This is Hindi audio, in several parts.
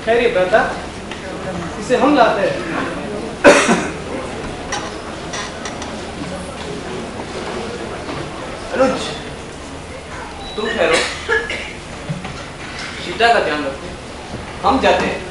खैरियत बेटा, इसे हम लाते हैं। अनुज, तुम ठहरो, सीता का ध्यान रखो, हम जाते हैं।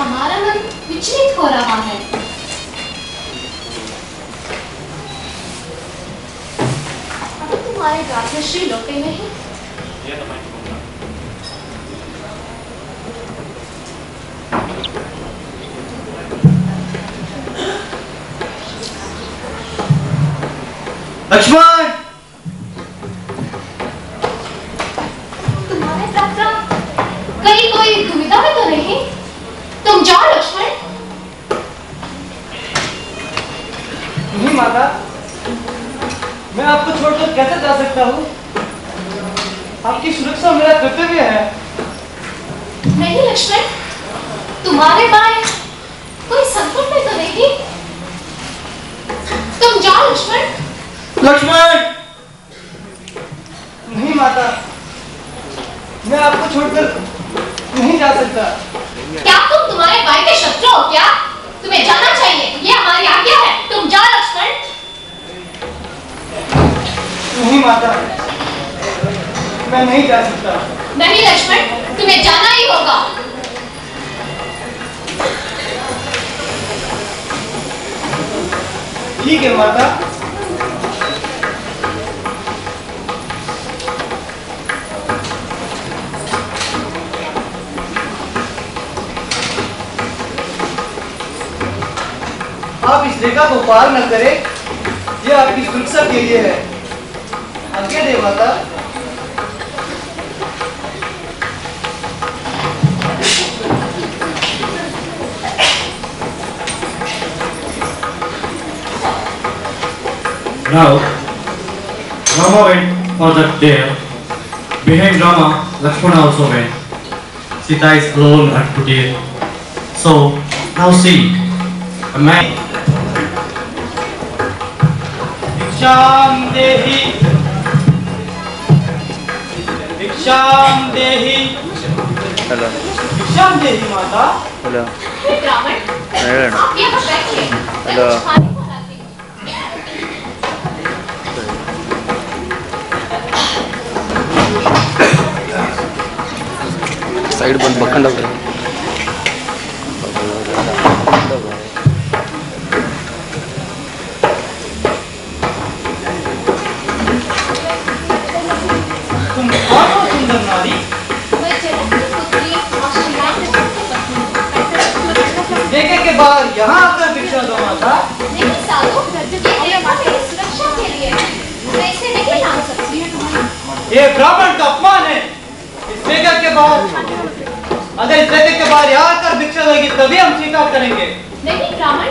हमारा मन विचलित हो रहा है। अभी तुम्हारे राजश्री लौटे नहीं। लक्ष्मण, तुम्हारे प्राप्त कहीं कोई दुविधा में तो नहीं? तुम जाओ लक्ष्मण। नहीं माता, मैं आपको छोड़कर कैसे जा सकता हूँ? आपकी सुरक्षा मेरा कर्तव्य है। नहीं लक्ष्मण, तुम्हारे बाएं कोई संकट में तो नहीं? तुम जाओ लक्ष्मण। लक्ष्मण, नहीं माता, मैं आपको छोड़कर नहीं जा सकता। क्या तुम तुम्हारे भाई के शत्रु हो क्या? तुम्हें जाना चाहिए, ये हमारी आज्ञा है। तुम जाओ लक्ष्मण। नहीं माता, मैं नहीं जा सकता। नहीं लक्ष्मण, तुम्हें जाना ही होगा। ठीक है माता। आप इस रेखा को पार न करें, यह आपकी सुरक्षा के लिए है। आज्ञा दे माता। Now, Rama went for that day. Behind Rama, Lakshmana also went. Sita is alone at Kutir. So, now see, a man. भिक्षाम देहि, भिक्षाम देहि। हेलो। भिक्षाम देहि माता। हेलो। ब्राह्मण, आप यहाँ बैठिए। हेलो। साइड बंद बखंड हो गया। तुम कौन हो सुंदर नारी? मैं जनक की पुत्री आशिया की पत्नी। देखे के बाद यहाँ आकर भिक्षा दो माता। नहीं साधु, ये रेखा मेरी सुरक्षा के लिए है। मैं इसे नहीं ला सकती। ये ब्राह्मण का अपमान है। इस रेखा के बाद, अगर इस रेखा के बाद यहाँ आकर भिक्षा देगी तभी हम स्वीकार करेंगे। नहीं ब्राह्मण,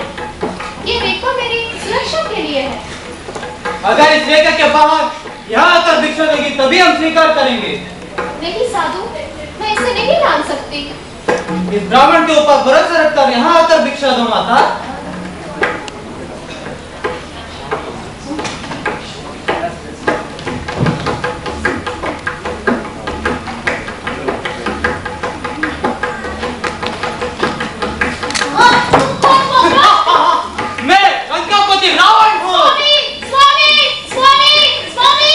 ये रेखा मेरी सुरक्षा के लिए है। अगर इस रेखा के बाहर यहाँ आकर भिक्षा देगी तभी हम स्वीकार करेंगे। नहीं साधु, मैं इसे नहीं मान सकती। इस ब्राह्मण के ऊपर भरोसा रखकर यहाँ आकर भिक्षा दो माता। मैं लंकापति रावण हूँ। स्वामी, स्वामी, स्वामी, स्वामी।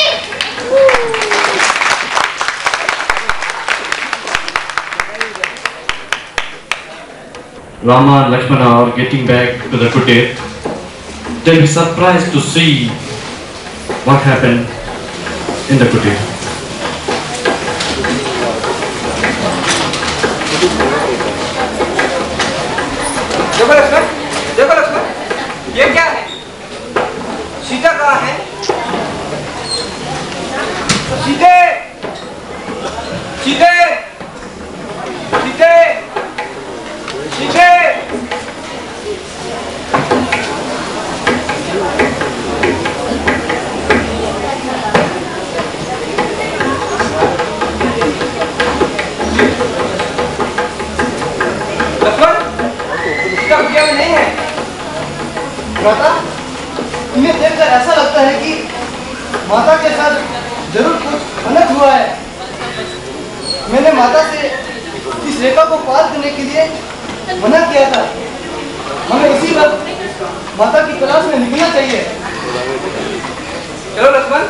Rama and Lakshmana are getting back to the kutir. They'll be surprised to see what happened in the kutir. देखो लक्ष्मण, देखो लक्ष्मण, ये क्या है? सीता कहाँ है? सीते, सीते, सीते, सीते। लक्ष्मण, सीता कुटिया में नहीं है। माता, तुम्हें देखकर ऐसा लगता है कि माता के साथ जरूर कुछ अनर्थ हुआ है। मैंने माता से इस रेखा को पार करने के लिए मना किया था। हमें इसी वक्त माता की तलाश में निकलना चाहिए। चलो लक्ष्मण।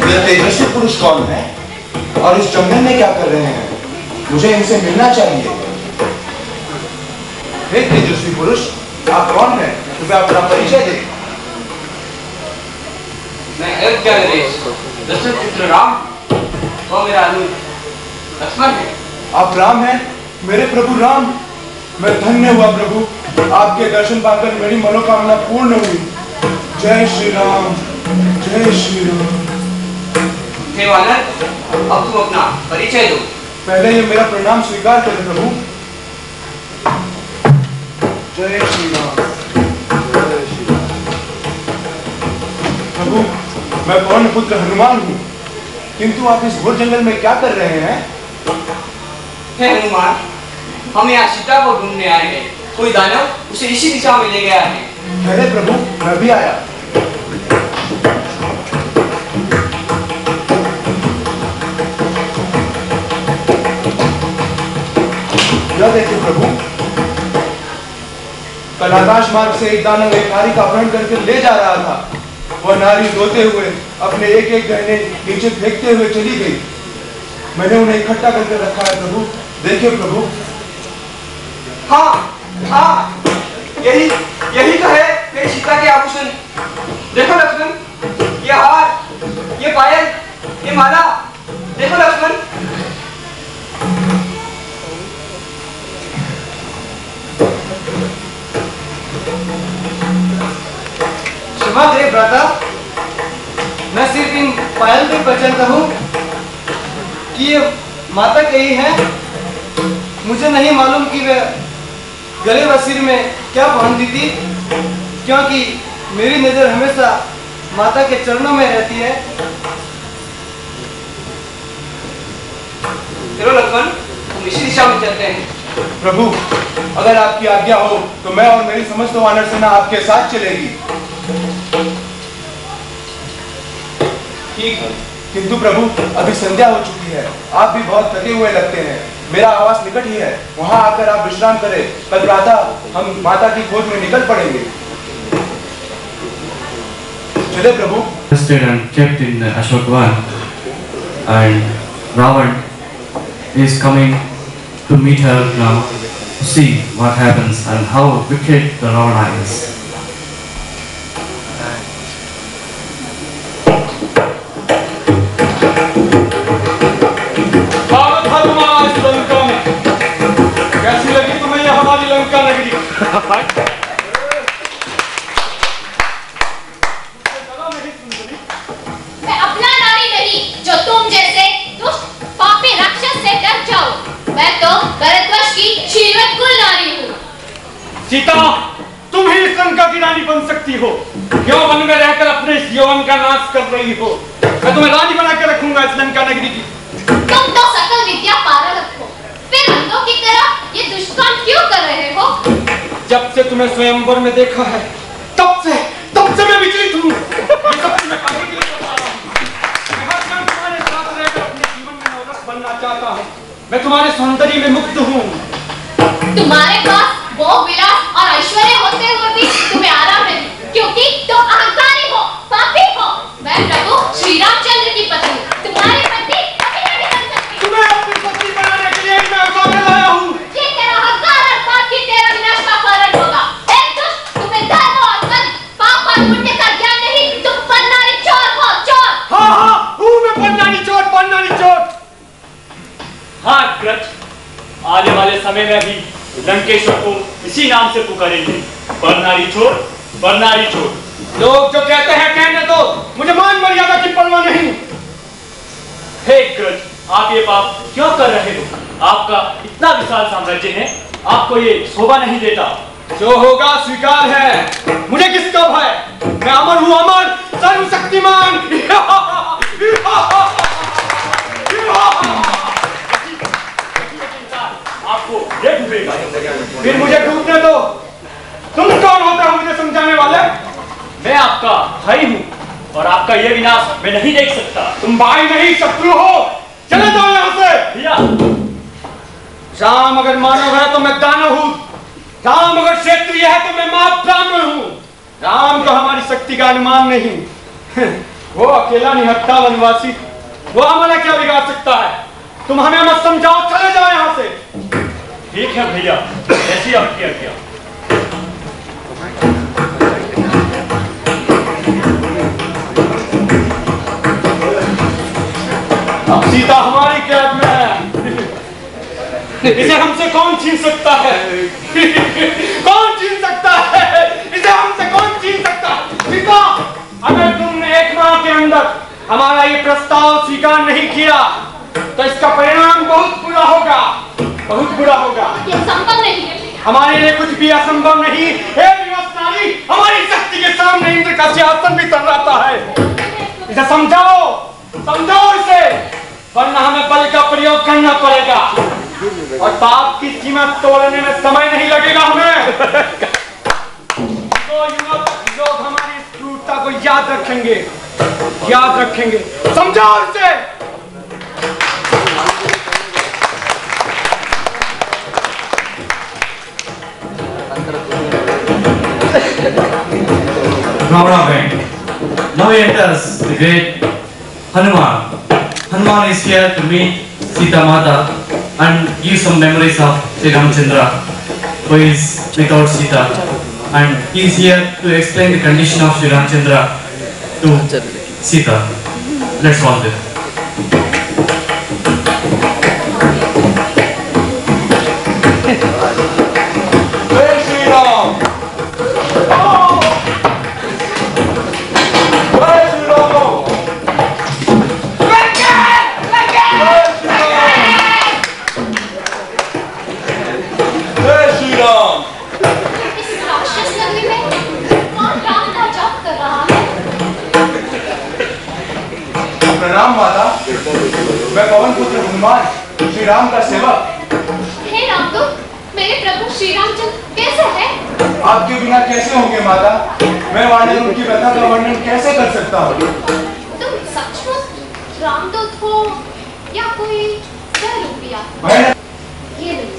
ये तेजस्वी पुरुष कौन है और इस जंगल में क्या कर रहे हैं? मुझे इनसे मिलना चाहिए। हे तेजस्वी पुरुष, आप कौन हैं? कृपया अपना परिचय दें। मैं अयोध्या नरेश, दशरथ पुत्र राम और मेरा अनुज लक्ष्मण है। आप राम हैं? मेरे प्रभु राम, मैं धन्य हुआ प्रभु। आपके दर्शन पाकर मेरी मनोकामना पूर्ण हुई। जय श्री राम, जय श्री राम। हे वानर, अब तुम अपना परिचय दो। पहले ये मेरा प्रणाम स्वीकार करें प्रभु। जय श्री राम, जय श्री राम। प्रभु, मैं पवन पुत्र हनुमान हूँ, किंतु आप इस घोर जंगल में क्या कर रहे हैं? हे हनुमान, हम यहाँ सीता को ढूंढने आए हैं। कोई दानव उसे इसी दिशा में ले गया है। अरे प्रभु, मैं भी आया। यह देखिए प्रभु, कल आकाश मार्ग से एक दानव एक नारी का अपहरण करके ले जा रहा था। वह नारी रोते हुए अपने एक एक गहने नीचे फेंकते हुए चली गई। मैंने उन्हें इकट्ठा करके रखा है प्रभु। देखिए प्रभु। हाँ, हाँ, यही तो है मेरी सीता के आभूषण। देखो लक्ष्मण, ये हार, ये पायल, ये माला। देखो लक्ष्मण। क्षमा करे भ्राता, मैं सिर्फ इन पायल को पहचानता हूँ कि ये माता के ही है। मुझे नहीं मालूम कि वे गले व सिर में क्या पहनती थी, क्योंकि मेरी नजर हमेशा माता के चरणों में रहती है। चलो लक्ष्मण, हम इसी दिशा में चलते हैं। प्रभु, अगर आपकी आज्ञा हो तो मैं और मेरी समस्त वानर सेना आपके साथ चलेगी। ठीक है। किंतु प्रभु, अभी संध्या हो चुकी है। आप भी बहुत थके हुए लगते हैं। मेरा आवास निकट ही है, वहां आकर आप विश्राम करें। कल प्रातः हम माता की खोज में निकल पड़ेंगे। चले प्रभु। And kept in the Ashokvan, and Ravan is coming to meet her now to see what happens and how wicked the Ravana is. कैसी लगी तुम्हें यह हमारी लंका नगरी? मैं अपना नारी नहीं जो तुम जैसे दुष्ट पापी राक्षस से डर जाओ। मैं तो भरतवर्ष की श्रीमत कुल नारी हूँ। सीता, तुम ही इस लंका की रानी बन सकती हो। क्यों वन में रहकर अपने इस यौवन का नाश कर रही हो? मैं तुम्हें रानी बना के रखूंगा इस लंका नगरी की। तुम तो सकल विद्या पारंगत हो, फिर अंधों की तरह ये दुष्काम क्यों कर रहे हो? जब से तुम्हें स्वयंवर में देखा है, तब से मैं विचलित हूँ। ये सब तुम्हें करने के लिए बता रहा हूँ। मैं हर क्षण तुम्हारे साथ रहकर अपने जीवन में नवरस बनना चाहता हूँ। मैं तुम्हारे सौंदर्य में मुग्ध हूँ। तुम्हारे पास भोग विलास और ऐश्वर्य होते हुए भी तुम्हें आराम नहीं, क्योंकि तुम अहंकारी हो, पापी हो। मैं प्रभु श्री रामचंद्र की पत्नी, तुम्हारी पत्नी कभी नहीं बन सकती। तुम्हें अपनी पत्नी बनाने के लिए मैं अवतार लाया हूँ। ये तेरा अहंकार और पाप ही तेरा विनाश का कारण होगा। हे दुष्ट, तुम्हें धर्म और सत्य, पाप और पुण्य का ज्ञान नहीं। तुम पन्नारी चोर हो, चोर। हाँ, लंकेश्वर को इसी नाम से पुकारेंगे, बरनारी छोड़, बरनारी छोड़। लोग जो कहते हैं कहने दो, मुझे मान मर्यादा की परवाह नहीं। हे गज, आप ये पाप क्यों कर रहे हो? आपका इतना विशाल साम्राज्य है, आपको ये शोभा नहीं देता। जो होगा स्वीकार है, मुझे किसका भय? मैं अमर हूँ, अमर, सर्वशक्तिमान। आपको ये डूबेगा। फिर मुझे डूबने दो। तुम कौन होता हो मुझे समझाने वाले? मैं आपका भाई हूँ और आपका ये विनाश मैं नहीं देख सकता। तुम भाई नहीं शत्रु हो, चले जाओ यहाँ से। भैया, राम अगर मानव है तो मैं दानव हूँ, राम अगर क्षत्रिय है तो मैं मां ब्राह्मण हूँ। राम को हमारी शक्ति का अनुमान नहीं। वो अकेला निहत्था वनवासी, वो हमारा क्या बिगाड़ सकता है? तुम हमें मत समझाओ, चले जाओ यहाँ से। ठीक है भैया, ऐसी आपकी आज्ञा। अब सीता हमारी कैद में है, इसे हमसे कौन छीन सकता है? कौन छीन सकता है? इसे हमसे कौन छीन सकता है? सीता, अगर तुमने 1 माह के अंदर हमारा ये प्रस्ताव स्वीकार नहीं किया तो इसका परिणाम बहुत बुरा होगा, बहुत बुरा होगा। यह संभव नहीं है। हमारे लिए कुछ भी असंभव नहीं। हे विवस्त्राणी, हमारी शक्ति के सामने इंद्र का सिंहासन भी तर्राता है। इसे समझाओ, समझाओ इसे, वरना हमें बल का प्रयोग करना पड़ेगा और पाप की सीमा तोड़ने में समय नहीं लगेगा हमें। तो लोग हमारी इस क्रूरता को याद रखेंगे, याद रखेंगे। समझाओ इसे। Ravana went. Now he enters the great Hanuman. Hanuman is here to meet Sita Mata and give some memories of Sri Ramchandra, who is without Sita, and he is here to explain the condition of Sri Ramchandra to Sita. Let's watch this. जय श्री राम। जय श्री राम। जय श्री राम। इस राक्षस नगरी में कौन राम का जाप कर रहा है? प्रणाम माता, मैं पवन पुत्र हनुमान, श्री राम का सेवक। हे रामदूत, मेरे प्रभु श्री रामचंद्र कैसे हैं? आपके बिना कैसे होंगे माता? मैं वानर उनकी व्यथा का वर्णन कैसे कर सकता हूँ? तुम सचमुच रामदूत हो या कोई रूपिया? ये नहीं,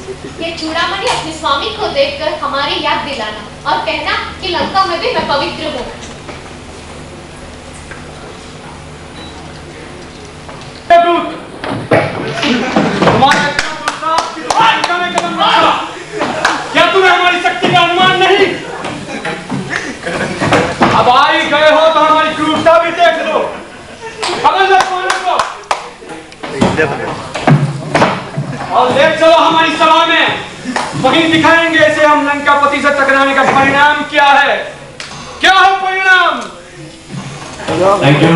ये चूड़ामणि अपने स्वामी को देखकर हमारी याद दिलाना और कहना कि लंका में भी मैं पवित्र हूँ। क्या तुम्हें हमारी शक्ति का अनुमान नहीं? अब आ ही गए हो तो हमारी क्रूरता भी देख लो। पकड़ लो को और ले चलो हमारी सभा में, वहीं दिखाएंगे इसे हम लंकापति से टकराने का परिणाम क्या है। क्या है परिणाम? Thank you.